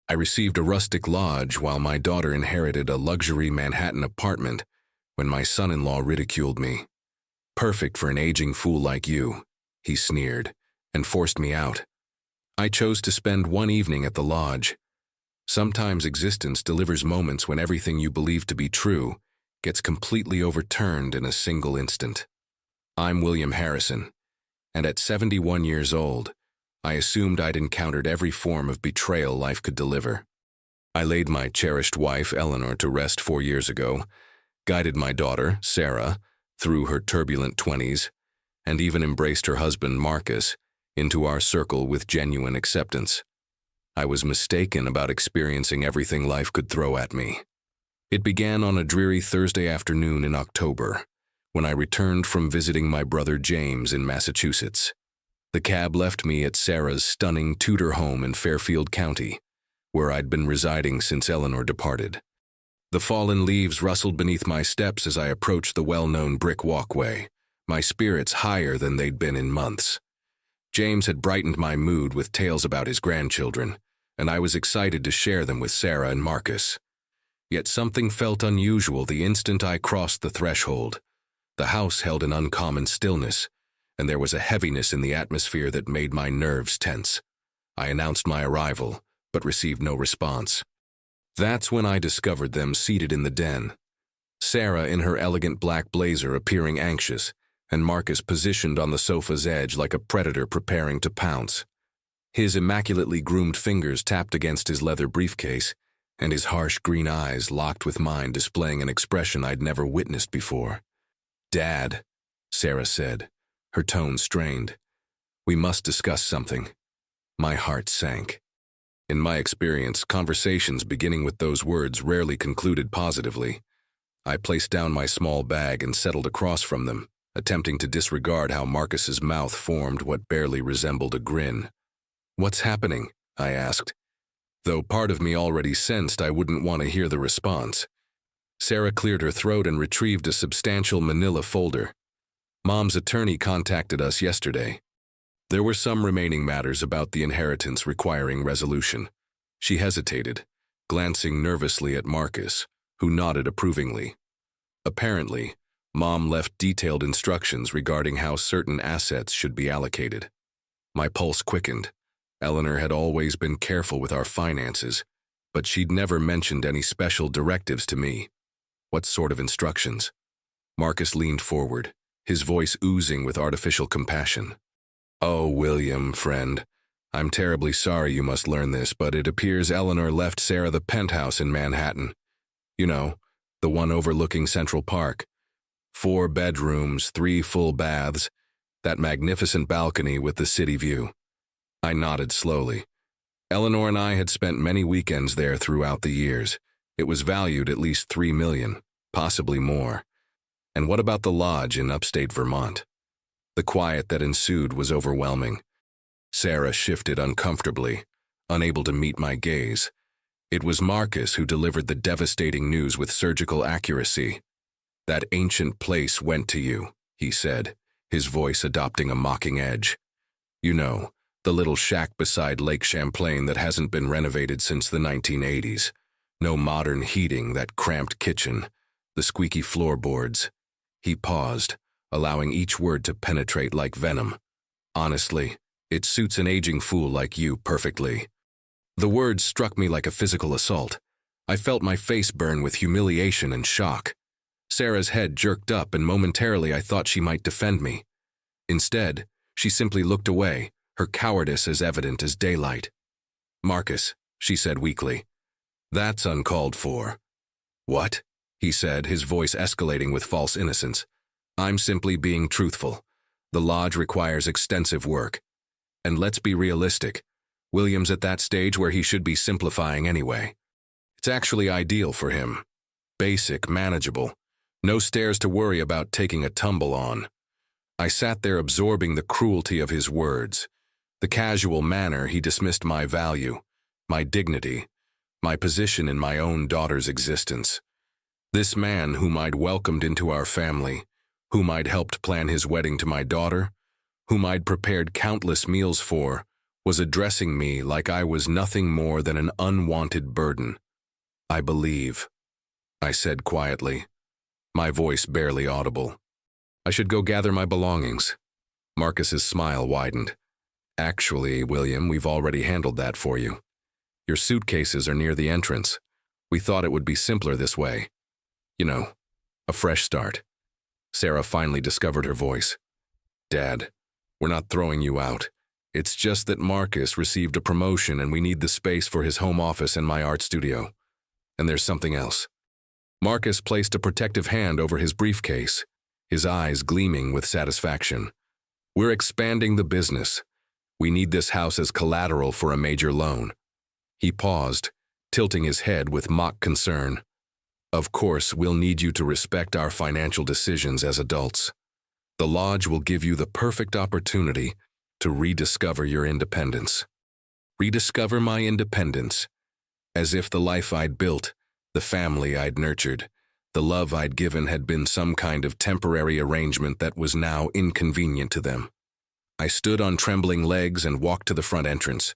I received a rustic lodge while my daughter inherited a luxury Manhattan apartment when my son-in-law ridiculed me. "Perfect for an aging fool like you," he sneered, and forced me out. I chose to spend one evening at the lodge. Sometimes existence delivers moments when everything you believe to be true gets completely overturned in a single instant. I'm William Harrison, and at 71 years old, I assumed I'd encountered every form of betrayal life could deliver. I laid my cherished wife, Eleanor, to rest 4 years ago, guided my daughter, Sarah, through her turbulent 20s, and even embraced her husband, Marcus, into our circle with genuine acceptance. I was mistaken about experiencing everything life could throw at me. It began on a dreary Thursday afternoon in October, when I returned from visiting my brother James in Massachusetts. The cab left me at Sarah's stunning Tudor home in Fairfield County, where I'd been residing since Eleanor departed. The fallen leaves rustled beneath my steps as I approached the well-known brick walkway, my spirits higher than they'd been in months. James had brightened my mood with tales about his grandchildren, and I was excited to share them with Sarah and Marcus. Yet something felt unusual the instant I crossed the threshold. The house held an uncommon stillness, and there was a heaviness in the atmosphere that made my nerves tense. I announced my arrival, but received no response. That's when I discovered them seated in the den. Sarah in her elegant black blazer appearing anxious, and Marcus positioned on the sofa's edge like a predator preparing to pounce. His immaculately groomed fingers tapped against his leather briefcase, and his harsh green eyes locked with mine displaying an expression I'd never witnessed before. "Dad," Sarah said, her tone strained. "We must discuss something." My heart sank. In my experience, conversations beginning with those words rarely concluded positively. I placed down my small bag and settled across from them, attempting to disregard how Marcus's mouth formed what barely resembled a grin. "What's happening?" I asked, though part of me already sensed I wouldn't want to hear the response. Sarah cleared her throat and retrieved a substantial manila folder. "Mom's attorney contacted us yesterday. There were some remaining matters about the inheritance requiring resolution." She hesitated, glancing nervously at Marcus, who nodded approvingly. Apparently, Mom left detailed instructions regarding how certain assets should be allocated. My pulse quickened. Eleanor had always been careful with our finances, but she'd never mentioned any special directives to me. What sort of instructions? Marcus leaned forward, his voice oozing with artificial compassion. "Oh, William, friend, I'm terribly sorry you must learn this, but it appears Eleanor left Sarah the penthouse in Manhattan. You know, the one overlooking Central Park. 4 bedrooms, 3 full baths, that magnificent balcony with the city view." I nodded slowly. Eleanor and I had spent many weekends there throughout the years. It was valued at least $3 million, possibly more. And what about the lodge in upstate Vermont? The quiet that ensued was overwhelming. Sarah shifted uncomfortably, unable to meet my gaze. It was Marcus who delivered the devastating news with surgical accuracy. "That ancient place went to you," he said, his voice adopting a mocking edge. "You know, the little shack beside Lake Champlain that hasn't been renovated since the 1980s. No modern heating, that cramped kitchen, the squeaky floorboards." He paused, allowing each word to penetrate like venom. "Honestly, it suits an aging fool like you perfectly." The words struck me like a physical assault. I felt my face burn with humiliation and shock. Sarah's head jerked up, and momentarily I thought she might defend me. Instead, she simply looked away, her cowardice as evident as daylight. "Marcus," she said weakly, "that's uncalled for." "What?" he said, his voice escalating with false innocence. "I'm simply being truthful. The lodge requires extensive work. And let's be realistic. William's at that stage where he should be simplifying anyway. It's actually ideal for him. Basic, manageable. No stairs to worry about taking a tumble on." I sat there absorbing the cruelty of his words, the casual manner he dismissed my value, my dignity, my position in my own daughter's existence. This man whom I'd welcomed into our family, whom I'd helped plan his wedding to my daughter, whom I'd prepared countless meals for, was addressing me like I was nothing more than an unwanted burden. "I believe," I said quietly, my voice barely audible. "I should go gather my belongings." Marcus's smile widened. "Actually, William, we've already handled that for you. Your suitcases are near the entrance. We thought it would be simpler this way. You know, a fresh start." Sarah finally discovered her voice. "Dad, we're not throwing you out. It's just that Marcus received a promotion and we need the space for his home office and my art studio. And there's something else." Marcus placed a protective hand over his briefcase, his eyes gleaming with satisfaction. "We're expanding the business. We need this house as collateral for a major loan." He paused, tilting his head with mock concern. "Of course, we'll need you to respect our financial decisions as adults. The lodge will give you the perfect opportunity to rediscover your independence." Rediscover my independence, as if the life I'd built, the family I'd nurtured, the love I'd given had been some kind of temporary arrangement that was now inconvenient to them. I stood on trembling legs and walked to the front entrance,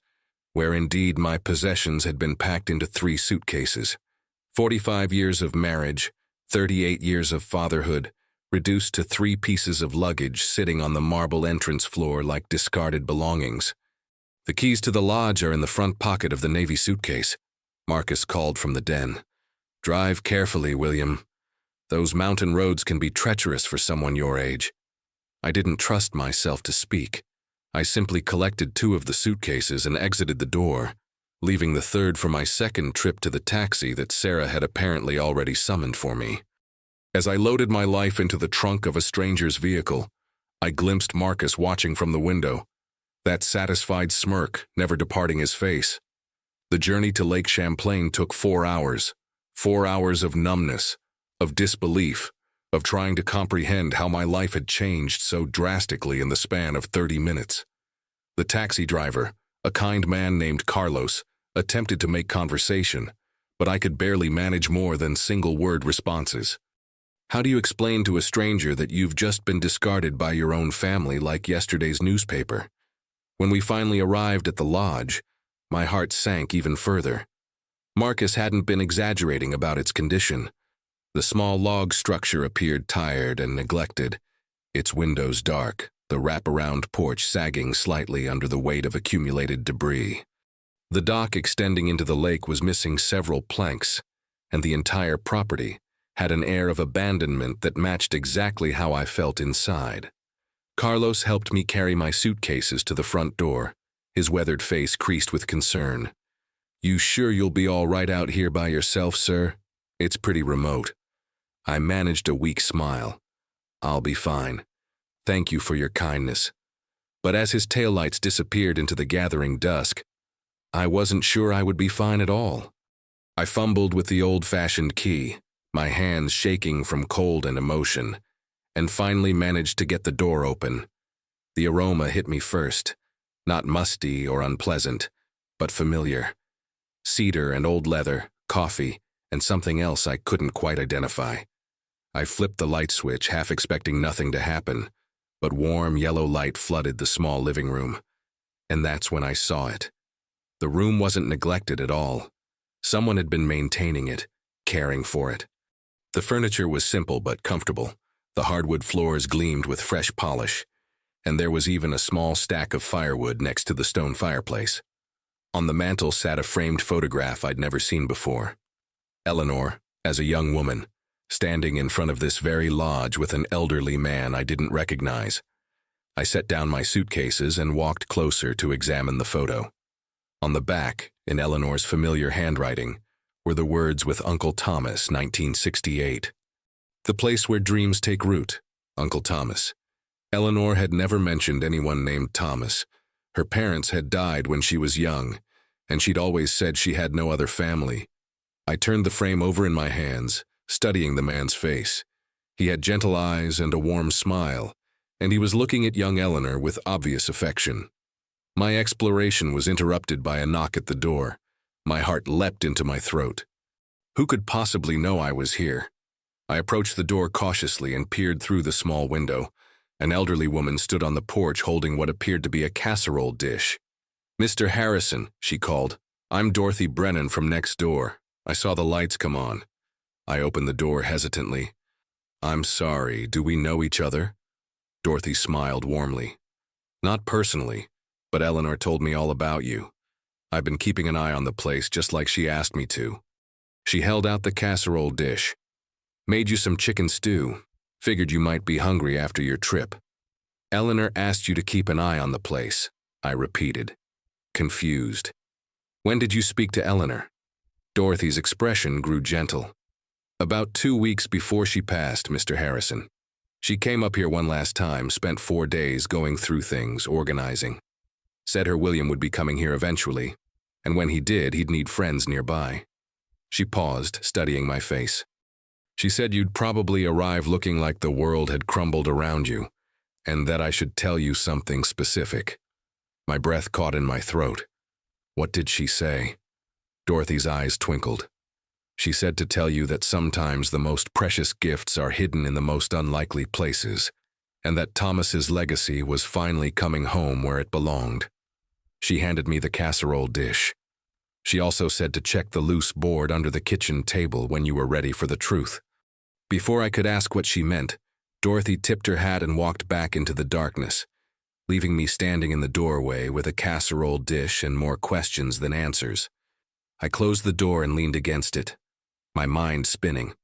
where indeed my possessions had been packed into 3 suitcases. 45 years of marriage, 38 years of fatherhood, reduced to 3 pieces of luggage sitting on the marble entrance floor like discarded belongings. "The keys to the lodge are in the front pocket of the navy suitcase," Marcus called from the den. "Drive carefully, William. Those mountain roads can be treacherous for someone your age." I didn't trust myself to speak. I simply collected 2 of the suitcases and exited the door, leaving the third for my second trip to the taxi that Sarah had apparently already summoned for me. As I loaded my life into the trunk of a stranger's vehicle, I glimpsed Marcus watching from the window, that satisfied smirk never departing his face. The journey to Lake Champlain took 4 hours. 4 hours of numbness, of disbelief, of trying to comprehend how my life had changed so drastically in the span of 30 minutes. The taxi driver, a kind man named Carlos, attempted to make conversation, but I could barely manage more than single-word responses. How do you explain to a stranger that you've just been discarded by your own family like yesterday's newspaper? When we finally arrived at the lodge, my heart sank even further. Marcus hadn't been exaggerating about its condition. The small log structure appeared tired and neglected, its windows dark, the wraparound porch sagging slightly under the weight of accumulated debris. The dock extending into the lake was missing several planks, and the entire property had an air of abandonment that matched exactly how I felt inside. Carlos helped me carry my suitcases to the front door, his weathered face creased with concern. "You sure you'll be all right out here by yourself, sir? It's pretty remote." I managed a weak smile. "I'll be fine. Thank you for your kindness." But as his taillights disappeared into the gathering dusk, I wasn't sure I would be fine at all. I fumbled with the old-fashioned key, my hands shaking from cold and emotion, and finally managed to get the door open. The aroma hit me first, not musty or unpleasant, but familiar. Cedar and old leather, coffee, and something else I couldn't quite identify. I flipped the light switch, half expecting nothing to happen, but warm yellow light flooded the small living room. And that's when I saw it. The room wasn't neglected at all. Someone had been maintaining it, caring for it. The furniture was simple but comfortable. The hardwood floors gleamed with fresh polish, and there was even a small stack of firewood next to the stone fireplace. On the mantel sat a framed photograph I'd never seen before. Eleanor, as a young woman, standing in front of this very lodge with an elderly man I didn't recognize. I set down my suitcases and walked closer to examine the photo. On the back, in Eleanor's familiar handwriting, were the words "with Uncle Thomas, 1968. The place where dreams take root, Uncle Thomas. Eleanor had never mentioned anyone named Thomas. Her parents had died when she was young, and she'd always said she had no other family. I turned the frame over in my hands, studying the man's face. He had gentle eyes and a warm smile, and he was looking at young Eleanor with obvious affection. My exploration was interrupted by a knock at the door. My heart leapt into my throat. Who could possibly know I was here? I approached the door cautiously and peered through the small window. An elderly woman stood on the porch holding what appeared to be a casserole dish. "Mr. Harrison," she called. "I'm Dorothy Brennan from next door. I saw the lights come on." I opened the door hesitantly. "I'm sorry, do we know each other?" Dorothy smiled warmly. "Not personally, but Eleanor told me all about you. I've been keeping an eye on the place just like she asked me to." She held out the casserole dish. "Made you some chicken stew. Figured you might be hungry after your trip." "Eleanor asked you to keep an eye on the place," I repeated, confused. "When did you speak to Eleanor?" Dorothy's expression grew gentle. "About 2 weeks before she passed, Mr. Harrison. She came up here one last time, spent 4 days going through things, organizing. Said her William would be coming here eventually, and when he did, he'd need friends nearby." She paused, studying my face. "She said you'd probably arrive looking like the world had crumbled around you, and that I should tell you something specific." My breath caught in my throat. What did she say? Dorothy's eyes twinkled. "She said to tell you that sometimes the most precious gifts are hidden in the most unlikely places, and that Thomas's legacy was finally coming home where it belonged." She handed me the casserole dish. "She also said to check the loose board under the kitchen table when you were ready for the truth." Before I could ask what she meant, Dorothy tipped her hat and walked back into the darkness, leaving me standing in the doorway with a casserole dish and more questions than answers. I closed the door and leaned against it, my mind spinning.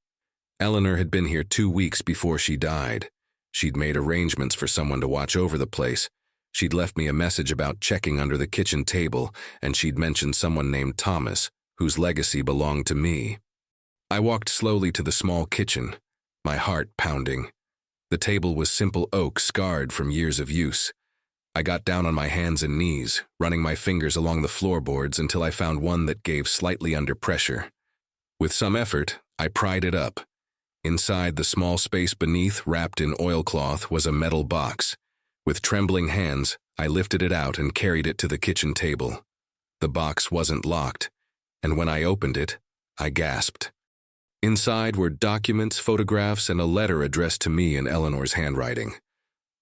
Eleanor had been here 2 weeks before she died. She'd made arrangements for someone to watch over the place. She'd left me a message about checking under the kitchen table, and she'd mentioned someone named Thomas, whose legacy belonged to me. I walked slowly to the small kitchen, my heart pounding. The table was simple oak scarred from years of use. I got down on my hands and knees, running my fingers along the floorboards until I found one that gave slightly under pressure. With some effort, I pried it up. Inside the small space beneath, wrapped in oilcloth, was a metal box. With trembling hands, I lifted it out and carried it to the kitchen table. The box wasn't locked, and when I opened it, I gasped. Inside were documents, photographs, and a letter addressed to me in Eleanor's handwriting.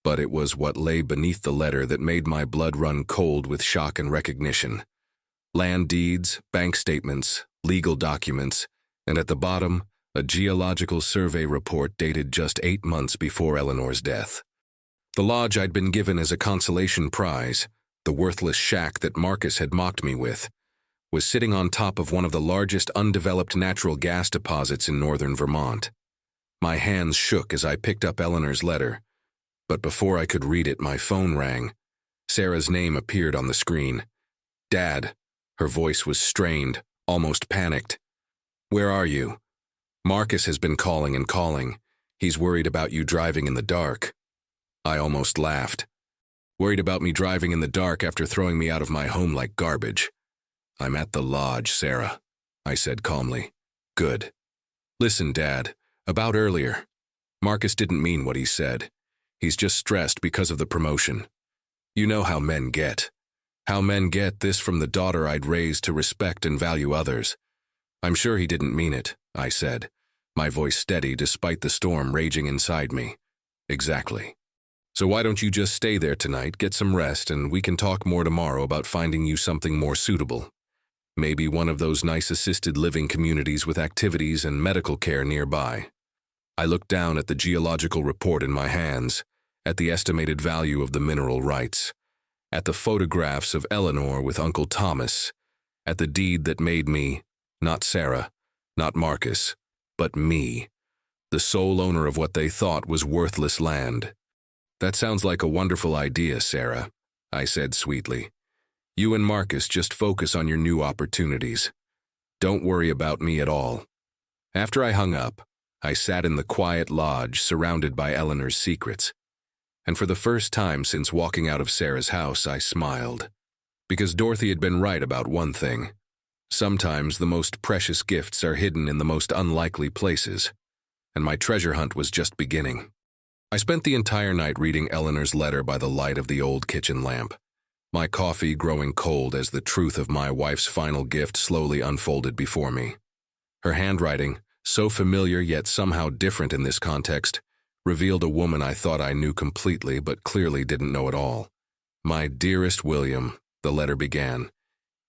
But it was what lay beneath the letter that made my blood run cold with shock and recognition. Land deeds, bank statements, legal documents, and at the bottom, a geological survey report dated just 8 months before Eleanor's death. The lodge I'd been given as a consolation prize, the worthless shack that Marcus had mocked me with, was sitting on top of one of the largest undeveloped natural gas deposits in northern Vermont. My hands shook as I picked up Eleanor's letter, but before I could read it, my phone rang. Sarah's name appeared on the screen. "Dad." Her voice was strained, almost panicked. "Where are you? Marcus has been calling and calling. He's worried about you driving in the dark." I almost laughed. "Worried about me driving in the dark after throwing me out of my home like garbage?" "I'm at the lodge, Sarah," I said calmly. "Good. Listen, Dad, about earlier. Marcus didn't mean what he said. He's just stressed because of the promotion. You know how men get. How men get this from the daughter I'd raised to respect and value others. I'm sure he didn't mean it," I said, my voice steady despite the storm raging inside me. "Exactly. So why don't you just stay there tonight, get some rest, and we can talk more tomorrow about finding you something more suitable. Maybe one of those nice assisted living communities with activities and medical care nearby." I looked down at the geological report in my hands, at the estimated value of the mineral rights, at the photographs of Eleanor with Uncle Thomas, at the deed that made me, not Sarah, not Marcus, but me, the sole owner of what they thought was worthless land. "That sounds like a wonderful idea, Sarah," I said sweetly. "You and Marcus just focus on your new opportunities. Don't worry about me at all." After I hung up, I sat in the quiet lodge surrounded by Eleanor's secrets. And for the first time since walking out of Sarah's house, I smiled. Because Dorothy had been right about one thing. Sometimes the most precious gifts are hidden in the most unlikely places. And my treasure hunt was just beginning. I spent the entire night reading Eleanor's letter by the light of the old kitchen lamp, my coffee growing cold as the truth of my wife's final gift slowly unfolded before me. Her handwriting, so familiar yet somehow different in this context, revealed a woman I thought I knew completely but clearly didn't know at all. "My dearest William, the letter began.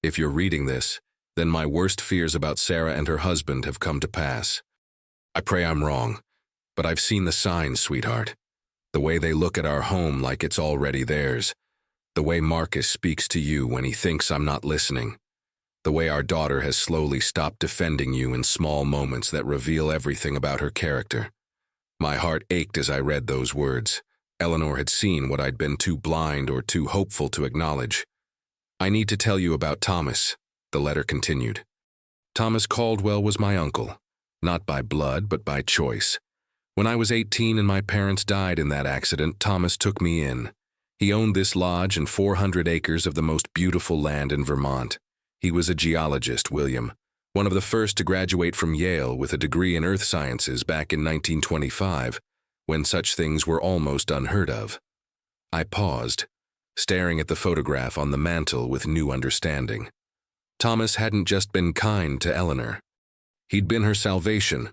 If you're reading this, then my worst fears about Sarah and her husband have come to pass. I pray I'm wrong, but I've seen the signs, sweetheart. The way they look at our home like it's already theirs. The way Marcus speaks to you when he thinks I'm not listening. The way our daughter has slowly stopped defending you in small moments that reveal everything about her character. My heart ached as I read those words. Eleanor had seen what I'd been too blind or too hopeful to acknowledge. I need to tell you about Thomas, the letter continued. Thomas Caldwell was my uncle, not by blood but by choice. When I was 18 and my parents died in that accident, Thomas took me in. He owned this lodge and 400 acres of the most beautiful land in Vermont. He was a geologist, William, one of the first to graduate from Yale with a degree in earth sciences back in 1925, when such things were almost unheard of. I paused, staring at the photograph on the mantel with new understanding. Thomas hadn't just been kind to Eleanor. He'd been her salvation.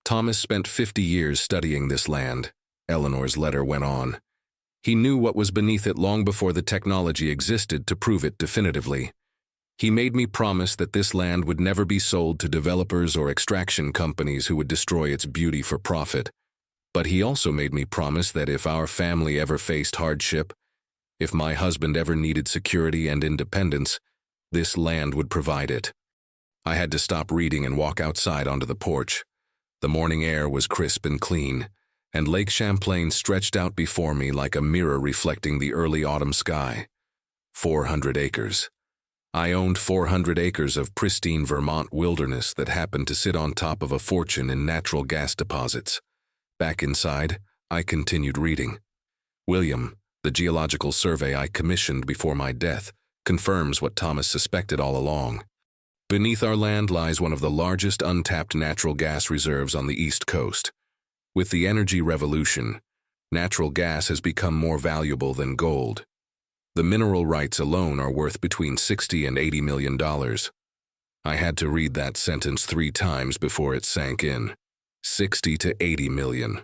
Thomas spent 50 years studying this land, Eleanor's letter went on. He knew what was beneath it long before the technology existed to prove it definitively. He made me promise that this land would never be sold to developers or extraction companies who would destroy its beauty for profit. But he also made me promise that if our family ever faced hardship, if my husband ever needed security and independence, this land would provide it. I had to stop reading and walk outside onto the porch. The morning air was crisp and clean, and Lake Champlain stretched out before me like a mirror reflecting the early autumn sky. 400 acres. I owned 400 acres of pristine Vermont wilderness that happened to sit on top of a fortune in natural gas deposits. Back inside, I continued reading. William, the geological survey I commissioned before my death, confirms what Thomas suspected all along. Beneath our land lies one of the largest untapped natural gas reserves on the East Coast. With the energy revolution, natural gas has become more valuable than gold. The mineral rights alone are worth between $60 and $80 million. I had to read that sentence 3 times before it sank in. 60 to 80 million.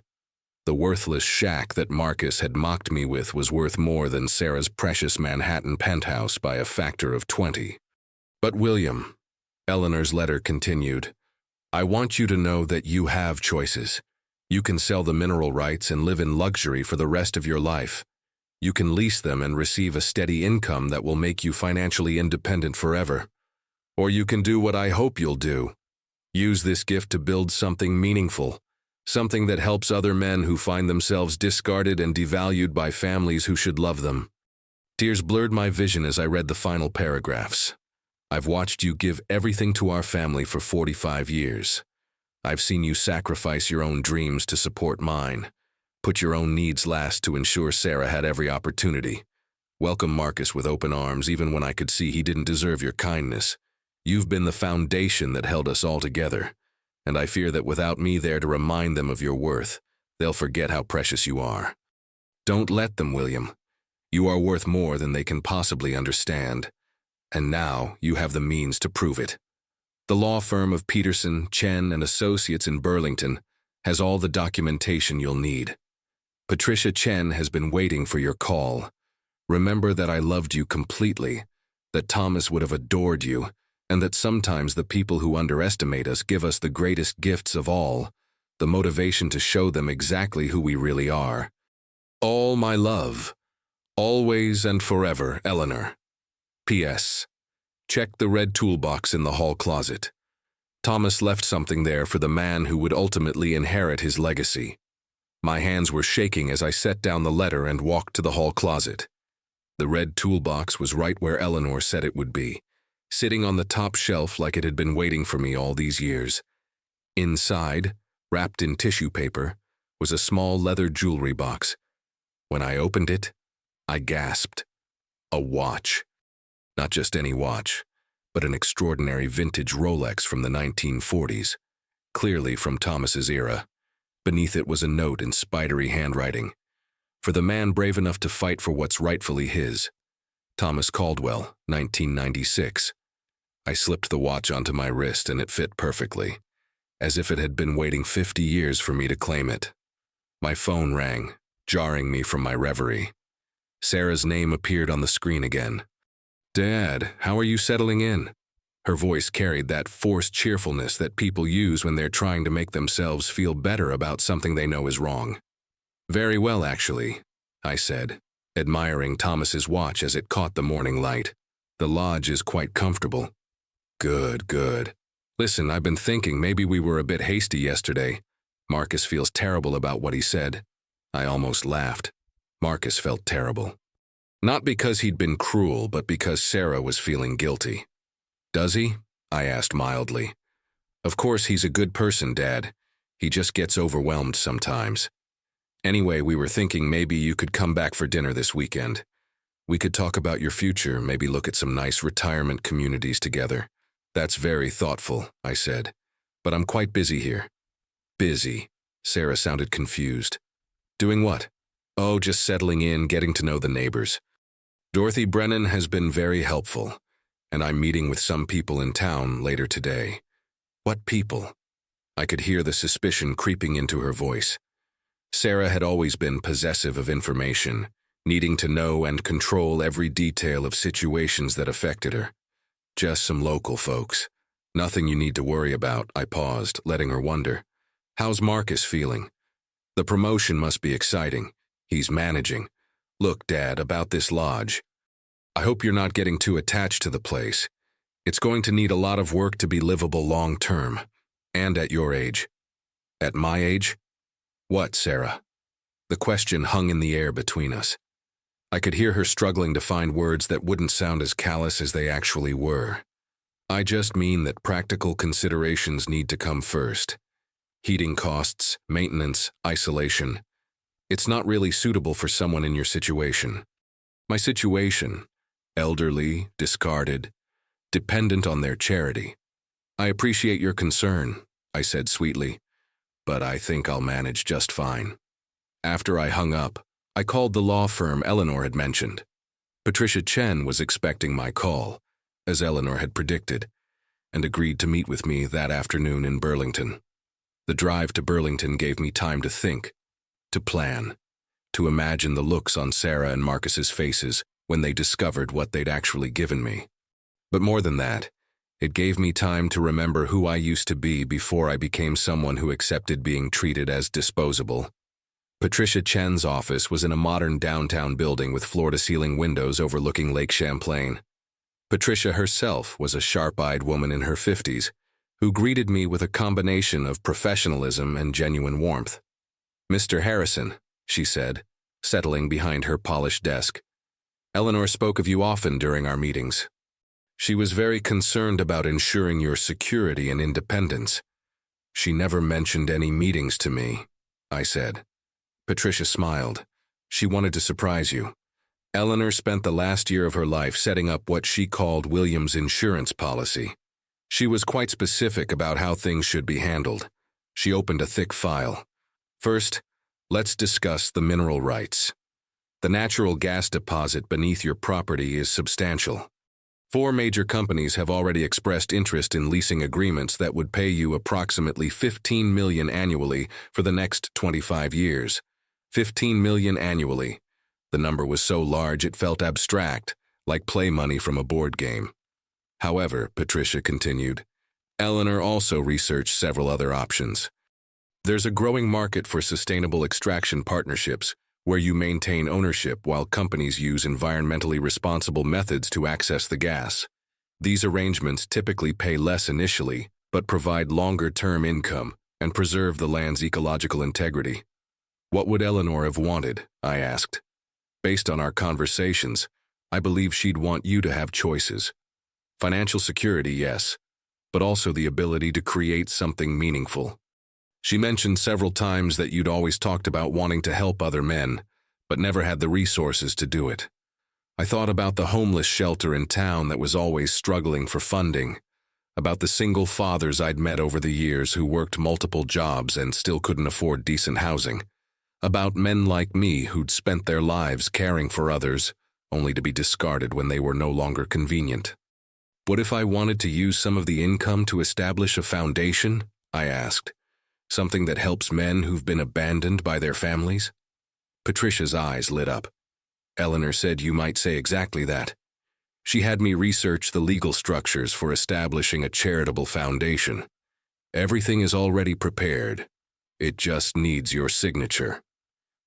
The worthless shack that Marcus had mocked me with was worth more than Sarah's precious Manhattan penthouse by a factor of 20. But William, Eleanor's letter continued, I want you to know that you have choices. You can sell the mineral rights and live in luxury for the rest of your life. You can lease them and receive a steady income that will make you financially independent forever. Or you can do what I hope you'll do. Use this gift to build something meaningful, something that helps other men who find themselves discarded and devalued by families who should love them. Tears blurred my vision as I read the final paragraphs. I've watched you give everything to our family for 45 years. I've seen you sacrifice your own dreams to support mine. Put your own needs last to ensure Sarah had every opportunity. Welcome Marcus with open arms even when I could see he didn't deserve your kindness. You've been the foundation that held us all together, and I fear that without me there to remind them of your worth, they'll forget how precious you are. Don't let them, William. You are worth more than they can possibly understand, and now you have the means to prove it. The law firm of Peterson, Chen, and Associates in Burlington has all the documentation you'll need. Patricia Chen has been waiting for your call. Remember that I loved you completely, that Thomas would have adored you, and that sometimes the people who underestimate us give us the greatest gifts of all, the motivation to show them exactly who we really are. All my love, always and forever, Eleanor. P.S. Check the red toolbox in the hall closet. Thomas left something there for the man who would ultimately inherit his legacy. My hands were shaking as I set down the letter and walked to the hall closet. The red toolbox was right where Eleanor said it would be, sitting on the top shelf like it had been waiting for me all these years. Inside, wrapped in tissue paper, was a small leather jewelry box. When I opened it, I gasped. A watch. Not just any watch, but an extraordinary vintage Rolex from the 1940s, clearly from Thomas's era. Beneath it was a note in spidery handwriting. For the man brave enough to fight for what's rightfully his. Thomas Caldwell, 1996. I slipped the watch onto my wrist and it fit perfectly, as if it had been waiting 50 years for me to claim it. My phone rang, jarring me from my reverie. Sarah's name appeared on the screen again. Dad, how are you settling in? Her voice carried that forced cheerfulness that people use when they're trying to make themselves feel better about something they know is wrong. Very well, actually, I said, admiring Thomas's watch as it caught the morning light. The lodge is quite comfortable. Good, good. Listen, I've been thinking maybe we were a bit hasty yesterday. Marcus feels terrible about what he said. I almost laughed. Marcus felt terrible. Not because he'd been cruel, but because Sarah was feeling guilty. Does he? I asked mildly. Of course he's a good person, Dad. He just gets overwhelmed sometimes. Anyway, we were thinking maybe you could come back for dinner this weekend. We could talk about your future, maybe look at some nice retirement communities together. That's very thoughtful, I said. But I'm quite busy here. Busy? Sarah sounded confused. Doing what? Oh, just settling in, getting to know the neighbors. Dorothy Brennan has been very helpful, and I'm meeting with some people in town later today. What people? I could hear the suspicion creeping into her voice. Sarah had always been possessive of information, needing to know and control every detail of situations that affected her. Just some local folks. Nothing you need to worry about, I paused, letting her wonder. How's Marcus feeling? The promotion must be exciting. He's managing. Look, Dad, about this lodge. I hope you're not getting too attached to the place. It's going to need a lot of work to be livable long term. And at your age. At my age? What, Sarah? The question hung in the air between us. I could hear her struggling to find words that wouldn't sound as callous as they actually were. I just mean that practical considerations need to come first. Heating costs, maintenance, isolation. It's not really suitable for someone in your situation. My situation, elderly, discarded, dependent on their charity. I appreciate your concern, I said sweetly, but I think I'll manage just fine. After I hung up, I called the law firm Eleanor had mentioned. Patricia Chen was expecting my call, as Eleanor had predicted, and agreed to meet with me that afternoon in Burlington. The drive to Burlington gave me time to think, to plan, to imagine the looks on Sarah and Marcus's faces when they discovered what they'd actually given me. But more than that, it gave me time to remember who I used to be before I became someone who accepted being treated as disposable. Patricia Chen's office was in a modern downtown building with floor-to-ceiling windows overlooking Lake Champlain. Patricia herself was a sharp-eyed woman in her 50s who greeted me with a combination of professionalism and genuine warmth. Mr. Harrison, she said, settling behind her polished desk. Eleanor spoke of you often during our meetings. She was very concerned about ensuring your security and independence. She never mentioned any meetings to me, I said. Patricia smiled. She wanted to surprise you. Eleanor spent the last year of her life setting up what she called William's insurance policy. She was quite specific about how things should be handled. She opened a thick file. First, let's discuss the mineral rights. The natural gas deposit beneath your property is substantial. 4 major companies have already expressed interest in leasing agreements that would pay you approximately $15 million annually for the next 25 years. $15 million annually. The number was so large it felt abstract, like play money from a board game. However, Patricia continued, Eleanor also researched several other options. There's a growing market for sustainable extraction partnerships, where you maintain ownership while companies use environmentally responsible methods to access the gas. These arrangements typically pay less initially, but provide longer-term income and preserve the land's ecological integrity. What would Eleanor have wanted? I asked. Based on our conversations, I believe she'd want you to have choices. Financial security, yes, but also the ability to create something meaningful. She mentioned several times that you'd always talked about wanting to help other men, but never had the resources to do it. I thought about the homeless shelter in town that was always struggling for funding, about the single fathers I'd met over the years who worked multiple jobs and still couldn't afford decent housing, about men like me who'd spent their lives caring for others, only to be discarded when they were no longer convenient. What if I wanted to use some of the income to establish a foundation? I asked. Something that helps men who've been abandoned by their families? Patricia's eyes lit up. Eleanor said you might say exactly that. She had me research the legal structures for establishing a charitable foundation. Everything is already prepared. It just needs your signature.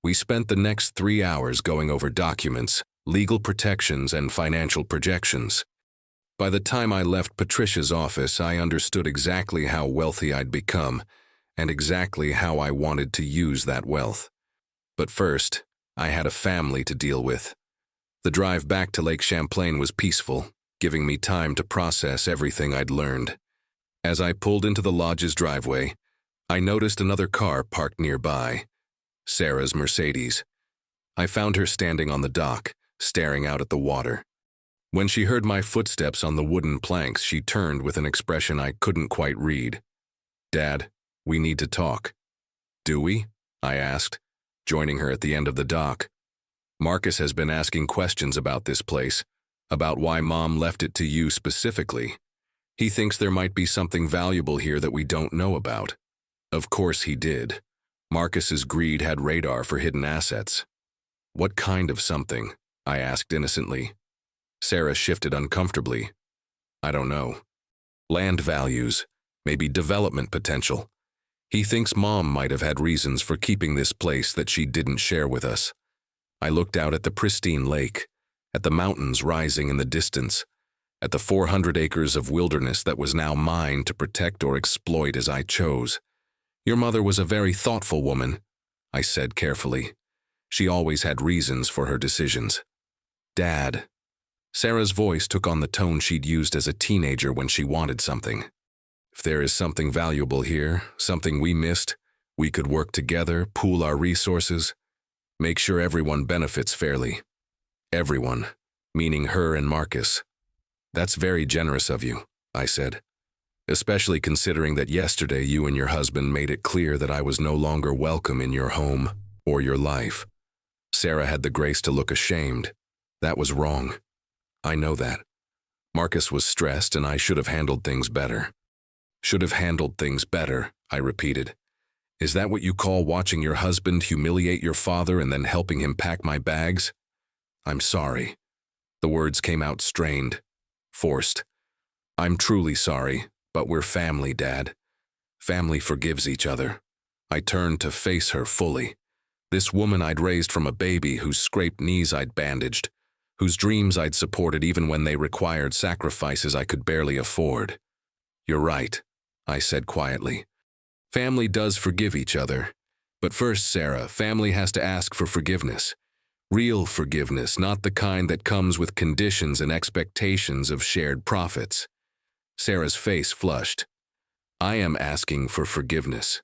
We spent the next 3 hours going over documents, legal protections, and financial projections. By the time I left Patricia's office, I understood exactly how wealthy I'd become and exactly how I wanted to use that wealth. But first, I had a family to deal with. The drive back to Lake Champlain was peaceful, giving me time to process everything I'd learned. As I pulled into the lodge's driveway, I noticed another car parked nearby, Sarah's Mercedes. I found her standing on the dock, staring out at the water. When she heard my footsteps on the wooden planks, she turned with an expression I couldn't quite read. "Dad, we need to talk." "Do we?" I asked, joining her at the end of the dock. "Marcus has been asking questions about this place, about why Mom left it to you specifically. He thinks there might be something valuable here that we don't know about." Of course he did. Marcus's greed had radar for hidden assets. "What kind of something?" I asked innocently. Sarah shifted uncomfortably. "I don't know. Land values, maybe development potential. He thinks Mom might have had reasons for keeping this place that she didn't share with us." I looked out at the pristine lake, at the mountains rising in the distance, at the 400 acres of wilderness that was now mine to protect or exploit as I chose. "Your mother was a very thoughtful woman," I said carefully. "She always had reasons for her decisions." "Dad." Sarah's voice took on the tone she'd used as a teenager when she wanted something. "If there is something valuable here, something we missed, we could work together, pool our resources, make sure everyone benefits fairly." "Everyone," meaning her and Marcus. "That's very generous of you," I said. "Especially considering that yesterday you and your husband made it clear that I was no longer welcome in your home or your life." Sarah had the grace to look ashamed. That was wrong. I know that. Marcus was stressed and I should have handled things better. "Should have handled things better," I repeated. "Is that what you call watching your husband humiliate your father and then helping him pack my bags?" "I'm sorry." The words came out strained, forced. "I'm truly sorry, but we're family, Dad. Family forgives each other." I turned to face her fully. This woman I'd raised from a baby, whose scraped knees I'd bandaged, whose dreams I'd supported even when they required sacrifices I could barely afford. "You're right," I said quietly. "Family does forgive each other. But first, Sarah, family has to ask for forgiveness. Real forgiveness, not the kind that comes with conditions and expectations of shared profits." Sarah's face flushed. "I am asking for forgiveness."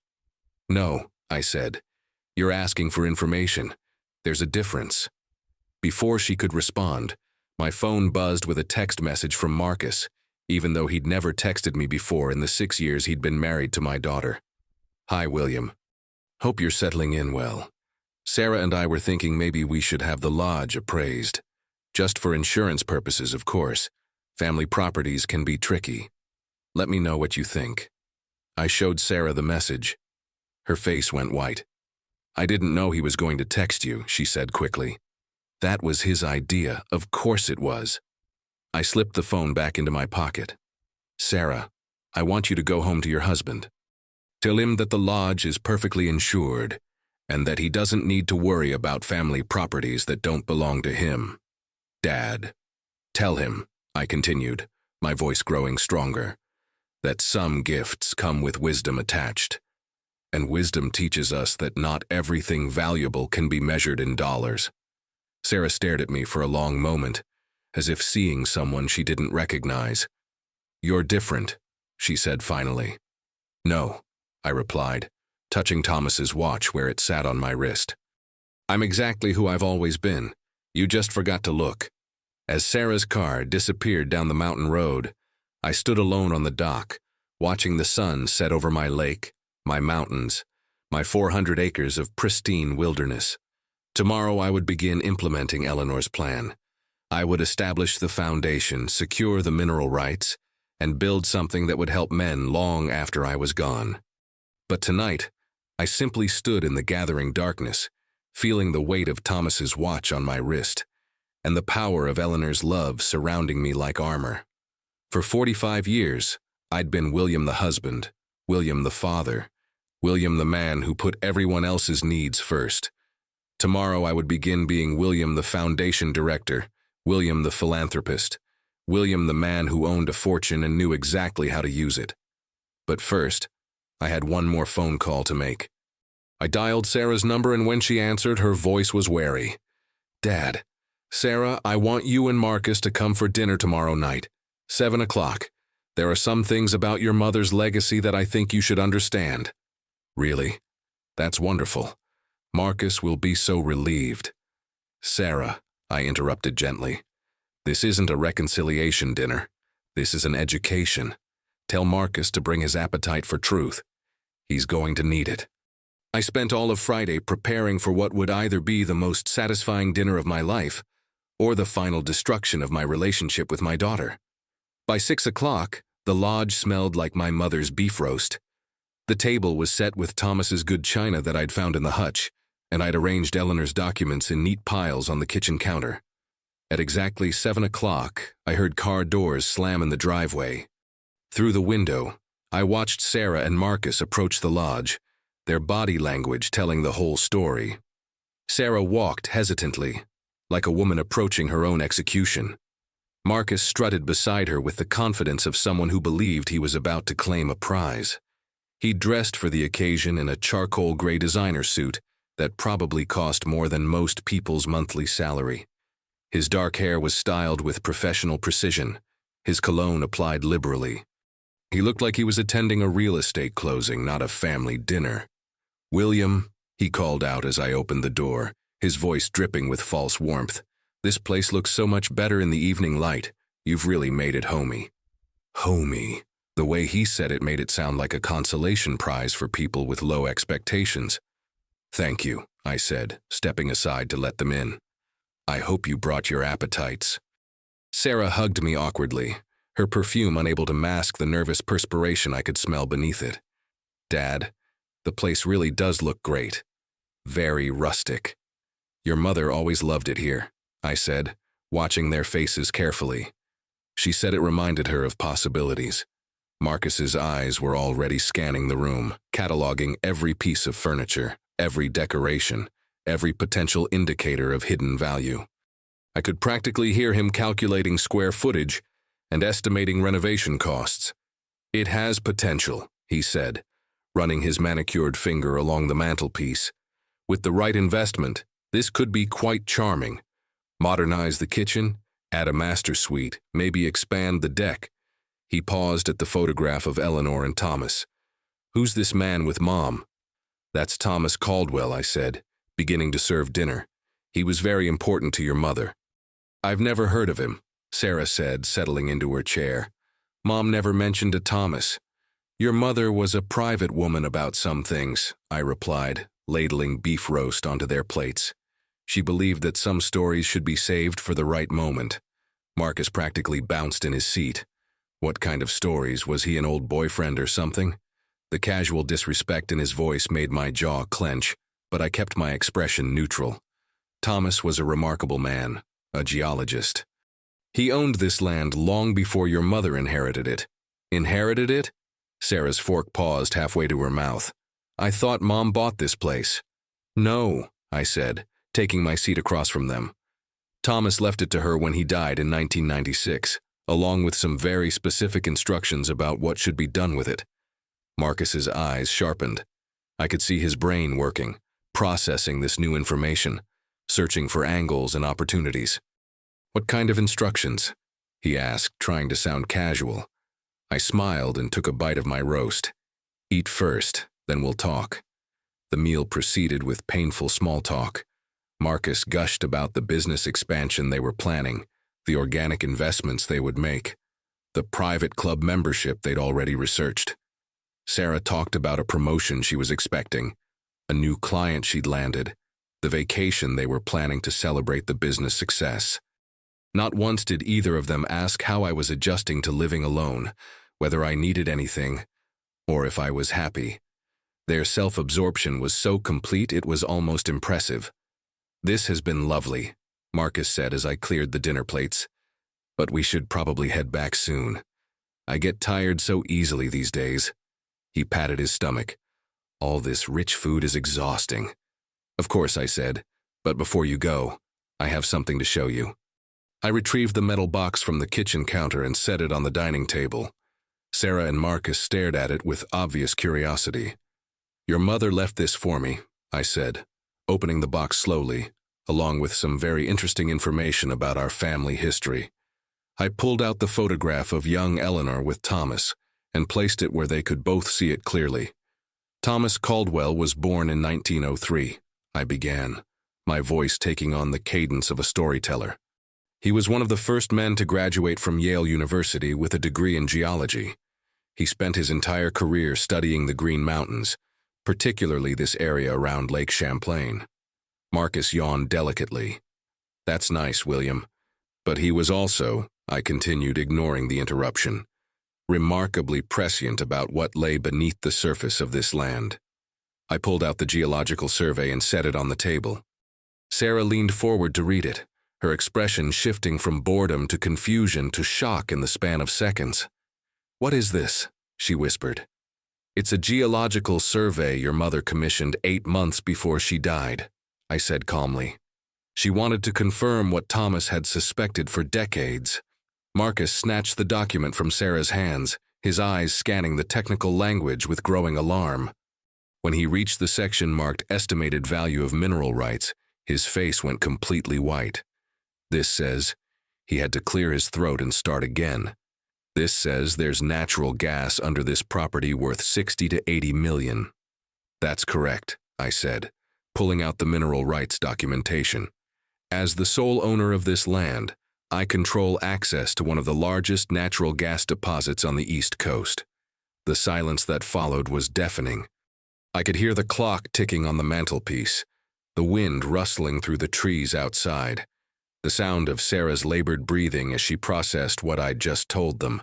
"No," I said. "You're asking for information. There's a difference." Before she could respond, my phone buzzed with a text message from Marcus, even though he'd never texted me before in the 6 years he'd been married to my daughter. "Hi, William. Hope you're settling in well. Sarah and I were thinking maybe we should have the lodge appraised. Just for insurance purposes, of course. Family properties can be tricky. Let me know what you think." I showed Sarah the message. Her face went white. "I didn't know he was going to text you," she said quickly. "That was his idea. Of course it was." I slipped the phone back into my pocket. "Sarah, I want you to go home to your husband. Tell him that the lodge is perfectly insured and that he doesn't need to worry about family properties that don't belong to him. Dad, tell him," I continued, my voice growing stronger, "that some gifts come with wisdom attached. And wisdom teaches us that not everything valuable can be measured in dollars." Sarah stared at me for a long moment, as if seeing someone she didn't recognize. "You're different," she said finally. "No," I replied, touching Thomas's watch where it sat on my wrist. "I'm exactly who I've always been. You just forgot to look." As Sarah's car disappeared down the mountain road, I stood alone on the dock, watching the sun set over my lake, my mountains, my 400 acres of pristine wilderness. Tomorrow I would begin implementing Eleanor's plan. I would establish the foundation, secure the mineral rights, and build something that would help men long after I was gone. But tonight, I simply stood in the gathering darkness, feeling the weight of Thomas's watch on my wrist. and the power of Eleanor's love surrounding me like armor. For 45 years, I'd been William the husband, William the father, William the man who put everyone else's needs first. Tomorrow I would begin being William the foundation director, William the philanthropist, William the man who owned a fortune and knew exactly how to use it. But first, I had one more phone call to make. I dialed Sarah's number, and when she answered, her voice was wary. "Dad, Sarah, I want you and Marcus to come for dinner tomorrow night, 7 o'clock. There are some things about your mother's legacy that I think you should understand." "Really? That's wonderful. Marcus will be so relieved." "Sarah," I interrupted gently, "this isn't a reconciliation dinner. This is an education. Tell Marcus to bring his appetite for truth. He's going to need it." I spent all of Friday preparing for what would either be the most satisfying dinner of my life or the final destruction of my relationship with my daughter. By 6 o'clock, the lodge smelled like my mother's beef roast. The table was set with Thomas's good china that I'd found in the hutch, and I'd arranged Eleanor's documents in neat piles on the kitchen counter. At exactly 7 o'clock, I heard car doors slam in the driveway. Through the window, I watched Sarah and Marcus approach the lodge, their body language telling the whole story. Sarah walked hesitantly, like a woman approaching her own execution. Marcus strutted beside her with the confidence of someone who believed he was about to claim a prize. He dressed for the occasion in a charcoal gray designer suit that probably cost more than most people's monthly salary. His dark hair was styled with professional precision, his cologne applied liberally. He looked like he was attending a real estate closing, not a family dinner. "William," he called out as I opened the door, his voice dripping with false warmth, "this place looks so much better in the evening light. You've really made it homey." Homey. The way he said it made it sound like a consolation prize for people with low expectations. "Thank you," I said, stepping aside to let them in. "I hope you brought your appetites." Sarah hugged me awkwardly, her perfume unable to mask the nervous perspiration I could smell beneath it. "Dad, the place really does look great. Very rustic. Your mother always loved it here," I said, watching their faces carefully. She said it reminded her of possibilities. Marcus's eyes were already scanning the room, cataloging every piece of furniture, every decoration, every potential indicator of hidden value. I could practically hear him calculating square footage and estimating renovation costs. "It has potential," he said, running his manicured finger along the mantelpiece. "With the right investment, this could be quite charming. Modernize the kitchen, add a master suite, maybe expand the deck." He paused at the photograph of Eleanor and Thomas. "Who's this man with Mom?" "That's Thomas Caldwell," I said, beginning to serve dinner. "He was very important to your mother." "I've never heard of him," Sarah said, settling into her chair. "Mom never mentioned a Thomas." "Your mother was a private woman about some things," I replied, ladling beef roast onto their plates. "She believed that some stories should be saved for the right moment." Marcus practically bounced in his seat. What kind of stories? Was he an old boyfriend or something? The casual disrespect in his voice made my jaw clench, but I kept my expression neutral. Thomas was a remarkable man, a geologist. "He owned this land long before your mother inherited it." "Inherited it?" Sarah's fork paused halfway to her mouth. "I thought Mom bought this place." "No," I said, taking my seat across from them. "Thomas left it to her when he died in 1996, along with some very specific instructions about what should be done with it." Marcus's eyes sharpened. I could see his brain working, processing this new information, searching for angles and opportunities. "What kind of instructions?" he asked, trying to sound casual. I smiled and took a bite of my roast. "Eat first, then we'll talk." The meal proceeded with painful small talk. Marcus gushed about the business expansion they were planning, the organic investments they would make, the private club membership they'd already researched. Sarah talked about a promotion she was expecting, a new client she'd landed, the vacation they were planning to celebrate the business success. Not once did either of them ask how I was adjusting to living alone, whether I needed anything, or if I was happy. Their self-absorption was so complete it was almost impressive. "This has been lovely," Marcus said as I cleared the dinner plates. But we should probably head back soon. I get tired so easily these days. He patted his stomach. All this rich food is exhausting. Of course, I said, but before you go, I have something to show you. I retrieved the metal box from the kitchen counter and set it on the dining table. Sarah and Marcus stared at it with obvious curiosity. Your mother left this for me, I said, opening the box slowly, along with some very interesting information about our family history. I pulled out the photograph of young Eleanor with Thomas and placed it where they could both see it clearly. Thomas Caldwell was born in 1903, I began, my voice taking on the cadence of a storyteller. He was one of the first men to graduate from Yale University with a degree in geology. He spent his entire career studying the Green Mountains, particularly this area around Lake Champlain. Marcus yawned delicately. That's nice, William. But he was also, I continued, ignoring the interruption, remarkably prescient about what lay beneath the surface of this land. I pulled out the geological survey and set it on the table. Sarah leaned forward to read it, her expression shifting from boredom to confusion to shock in the span of seconds. What is this? She whispered. It's a geological survey your mother commissioned 8 months before she died, I said calmly. She wanted to confirm what Thomas had suspected for decades. Marcus snatched the document from Sarah's hands, his eyes scanning the technical language with growing alarm. When he reached the section marked Estimated Value of Mineral Rights, his face went completely white. This says, he had to clear his throat and start again. This says there's natural gas under this property worth 60 to 80 million. That's correct, I said, pulling out the mineral rights documentation. As the sole owner of this land, I control access to one of the largest natural gas deposits on the East Coast. The silence that followed was deafening. I could hear the clock ticking on the mantelpiece, the wind rustling through the trees outside, the sound of Sarah's labored breathing as she processed what I'd just told them.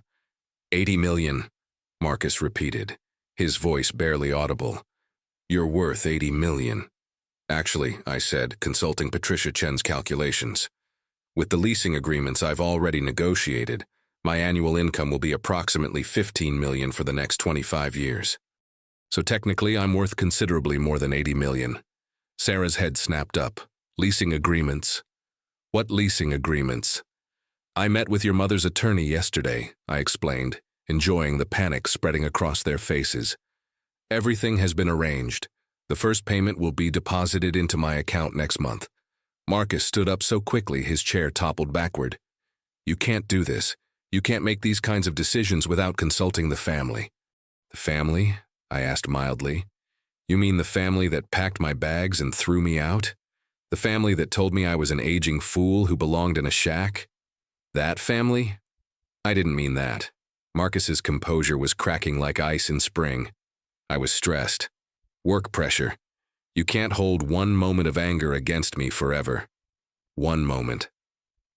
80 million, Marcus repeated, his voice barely audible. You're worth 80 million. Actually, I said, consulting Patricia Chen's calculations. With the leasing agreements I've already negotiated, my annual income will be approximately 15 million for the next 25 years. So technically, I'm worth considerably more than 80 million. Sarah's head snapped up. Leasing agreements? What leasing agreements? I met with your mother's attorney yesterday, I explained, enjoying the panic spreading across their faces. Everything has been arranged. The first payment will be deposited into my account next month. Marcus stood up so quickly his chair toppled backward. You can't do this. You can't make these kinds of decisions without consulting the family. The family? I asked mildly. You mean the family that packed my bags and threw me out? The family that told me I was an aging fool who belonged in a shack? That family? I didn't mean that. Marcus's composure was cracking like ice in spring. I was stressed. Work pressure. You can't hold one moment of anger against me forever. One moment.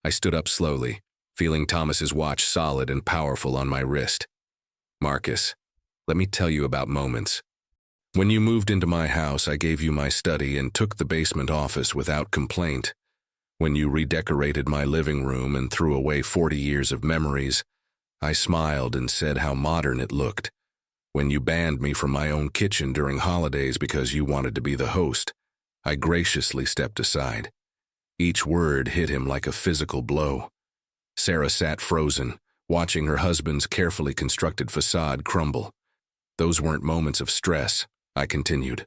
I stood up slowly, feeling Thomas's watch solid and powerful on my wrist. Marcus, let me tell you about moments. When you moved into my house, I gave you my study and took the basement office without complaint. When you redecorated my living room and threw away 40 years of memories, I smiled and said how modern it looked. When you banned me from my own kitchen during holidays because you wanted to be the host, I graciously stepped aside. Each word hit him like a physical blow. Sarah sat frozen, watching her husband's carefully constructed facade crumble. Those weren't moments of stress, I continued.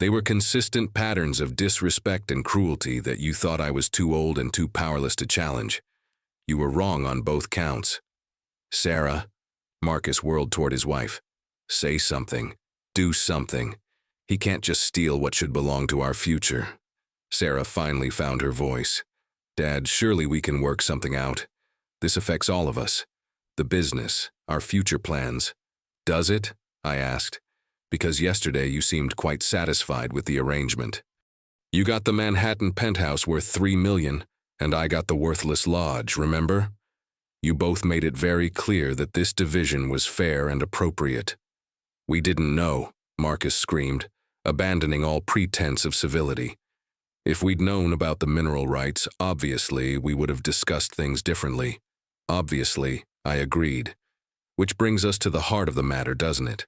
They were consistent patterns of disrespect and cruelty that you thought I was too old and too powerless to challenge. You were wrong on both counts. Sarah, Marcus whirled toward his wife. Say something. Do something. He can't just steal what should belong to our future. Sarah finally found her voice. Dad, surely we can work something out. This affects all of us. The business, our future plans. Does it? I asked, because yesterday you seemed quite satisfied with the arrangement. You got the Manhattan penthouse worth 3 million, and I got the worthless lodge, remember? You both made it very clear that this division was fair and appropriate. We didn't know, Marcus screamed, abandoning all pretense of civility. If we'd known about the mineral rights, obviously we would have discussed things differently. Obviously, I agreed. Which brings us to the heart of the matter, doesn't it?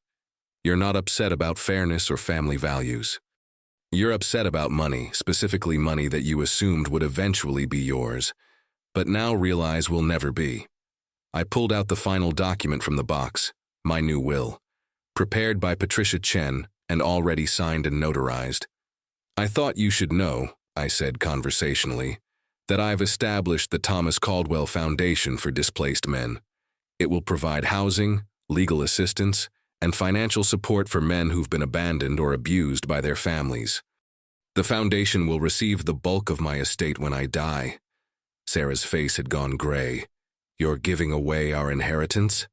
You're not upset about fairness or family values. You're upset about money, specifically money that you assumed would eventually be yours, but now realize will never be. I pulled out the final document from the box, my new will, prepared by Patricia Chen and already signed and notarized. I thought you should know, I said conversationally, that I've established the Thomas Caldwell Foundation for Displaced Men. It will provide housing, legal assistance, and financial support for men who've been abandoned or abused by their families. The foundation will receive the bulk of my estate when I die. Sarah's face had gone gray. You're giving away our inheritance?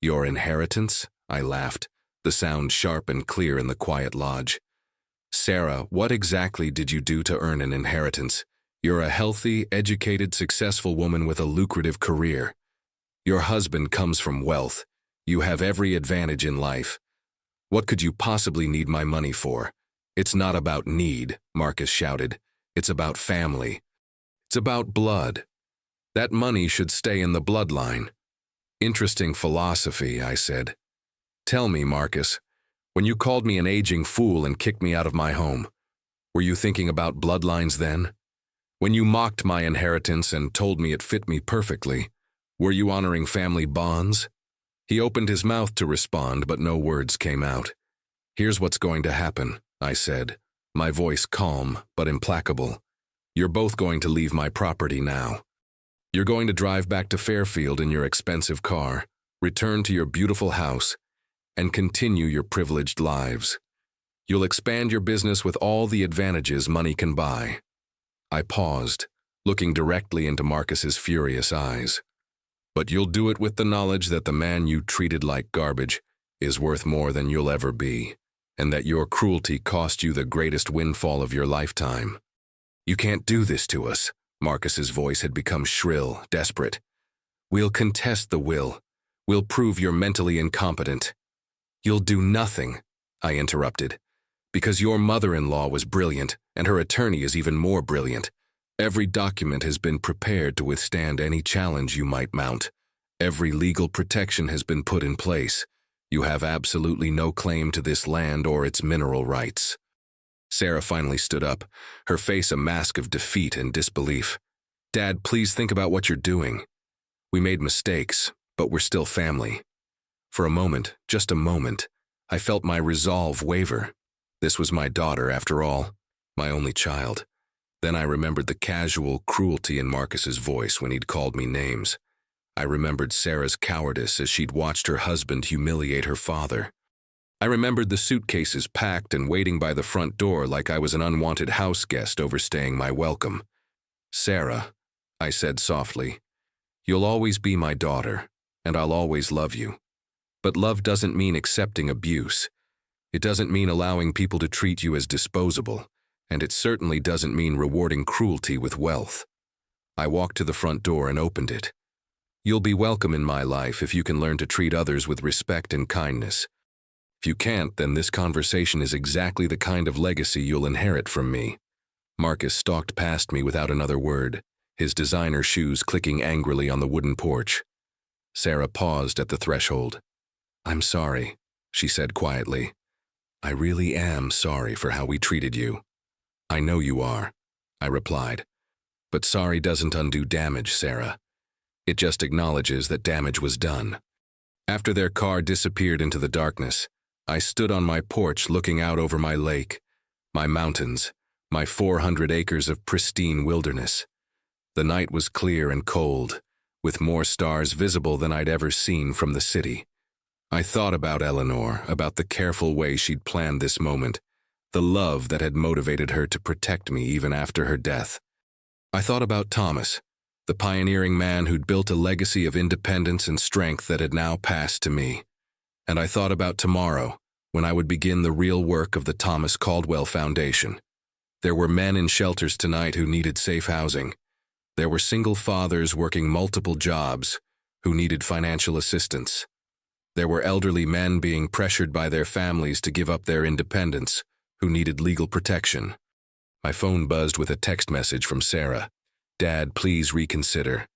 Your inheritance? I laughed, the sound sharp and clear in the quiet lodge. Sarah, what exactly did you do to earn an inheritance? You're a healthy, educated, successful woman with a lucrative career. Your husband comes from wealth. You have every advantage in life. What could you possibly need my money for? It's not about need, Marcus shouted. It's about family. It's about blood. That money should stay in the bloodline. Interesting philosophy, I said. Tell me, Marcus, when you called me an aging fool and kicked me out of my home, were you thinking about bloodlines then? When you mocked my inheritance and told me it fit me perfectly, were you honoring family bonds? He opened his mouth to respond, but no words came out. Here's what's going to happen, I said, my voice calm but implacable. You're both going to leave my property now. You're going to drive back to Fairfield in your expensive car, return to your beautiful house, and continue your privileged lives. You'll expand your business with all the advantages money can buy. I paused, looking directly into Marcus's furious eyes. But you'll do it with the knowledge that the man you treated like garbage is worth more than you'll ever be, and that your cruelty cost you the greatest windfall of your lifetime. You can't do this to us. Marcus's voice had become shrill, desperate. We'll contest the will. We'll prove you're mentally incompetent. You'll do nothing, I interrupted, because your mother-in-law was brilliant, and her attorney is even more brilliant. Every document has been prepared to withstand any challenge you might mount. Every legal protection has been put in place. You have absolutely no claim to this land or its mineral rights. Sarah finally stood up, her face a mask of defeat and disbelief. Dad, please think about what you're doing. We made mistakes, but we're still family. For a moment, just a moment, I felt my resolve waver. This was my daughter, after all, my only child. Then I remembered the casual cruelty in Marcus's voice when he'd called me names. I remembered Sarah's cowardice as she'd watched her husband humiliate her father. I remembered the suitcases packed and waiting by the front door like I was an unwanted house guest overstaying my welcome. Sarah, I said softly, you'll always be my daughter, and I'll always love you. But love doesn't mean accepting abuse. It doesn't mean allowing people to treat you as disposable, and it certainly doesn't mean rewarding cruelty with wealth. I walked to the front door and opened it. You'll be welcome in my life if you can learn to treat others with respect and kindness. If you can't, then this conversation is exactly the kind of legacy you'll inherit from me. Marcus stalked past me without another word, his designer shoes clicking angrily on the wooden porch. Sarah paused at the threshold. I'm sorry, she said quietly. I really am sorry for how we treated you. I know you are, I replied. But sorry doesn't undo damage, Sarah. It just acknowledges that damage was done. After their car disappeared into the darkness, I stood on my porch looking out over my lake, my mountains, my 400 acres of pristine wilderness. The night was clear and cold, with more stars visible than I'd ever seen from the city. I thought about Eleanor, about the careful way she'd planned this moment, the love that had motivated her to protect me even after her death. I thought about Thomas, the pioneering man who'd built a legacy of independence and strength that had now passed to me. And I thought about tomorrow, when I would begin the real work of the Thomas Caldwell Foundation. There were men in shelters tonight who needed safe housing. There were single fathers working multiple jobs who needed financial assistance. There were elderly men being pressured by their families to give up their independence who needed legal protection. My phone buzzed with a text message from Sarah. "Dad, please reconsider.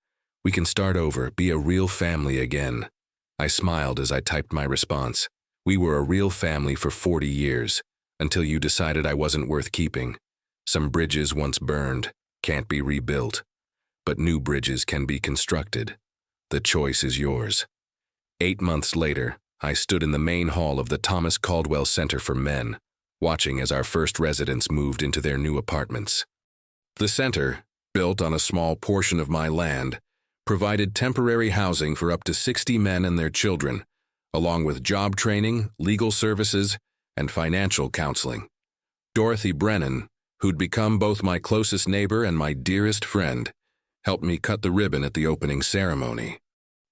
We can start over, be a real family again." I smiled as I typed my response. "We were a real family for 40 years, until you decided I wasn't worth keeping. Some bridges once burned can't be rebuilt, but new bridges can be constructed. The choice is yours." 8 months later, I stood in the main hall of the Thomas Caldwell Center for Men, watching as our first residents moved into their new apartments. The center, built on a small portion of my land, provided temporary housing for up to 60 men and their children, along with job training, legal services, and financial counseling. Dorothy Brennan, who'd become both my closest neighbor and my dearest friend, helped me cut the ribbon at the opening ceremony.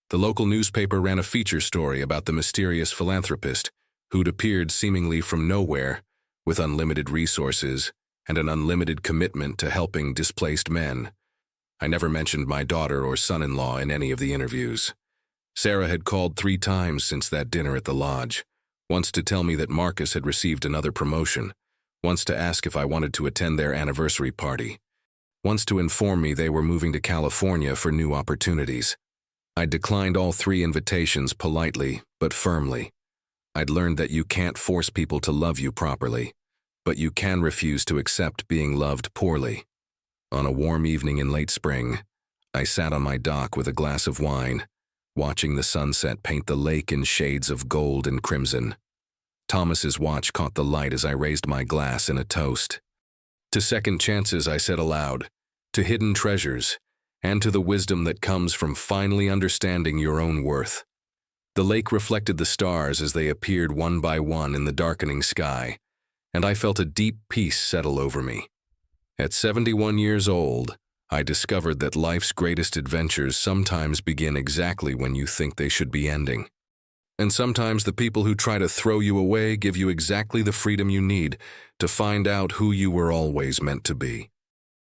The local newspaper ran a feature story about the mysterious philanthropist who'd appeared seemingly from nowhere, with unlimited resources and an unlimited commitment to helping displaced men. I never mentioned my daughter or son-in-law in any of the interviews. Sarah had called 3 times since that dinner at the lodge, once to tell me that Marcus had received another promotion, once to ask if I wanted to attend their anniversary party, once to inform me they were moving to California for new opportunities. I declined all 3 invitations politely but firmly. I'd learned that you can't force people to love you properly, but you can refuse to accept being loved poorly. On a warm evening in late spring, I sat on my dock with a glass of wine, watching the sunset paint the lake in shades of gold and crimson. Thomas's watch caught the light as I raised my glass in a toast. "To second chances," I said aloud, "to hidden treasures, and to the wisdom that comes from finally understanding your own worth." The lake reflected the stars as they appeared one by one in the darkening sky, and I felt a deep peace settle over me. At 71 years old, I discovered that life's greatest adventures sometimes begin exactly when you think they should be ending. And sometimes the people who try to throw you away give you exactly the freedom you need to find out who you were always meant to be.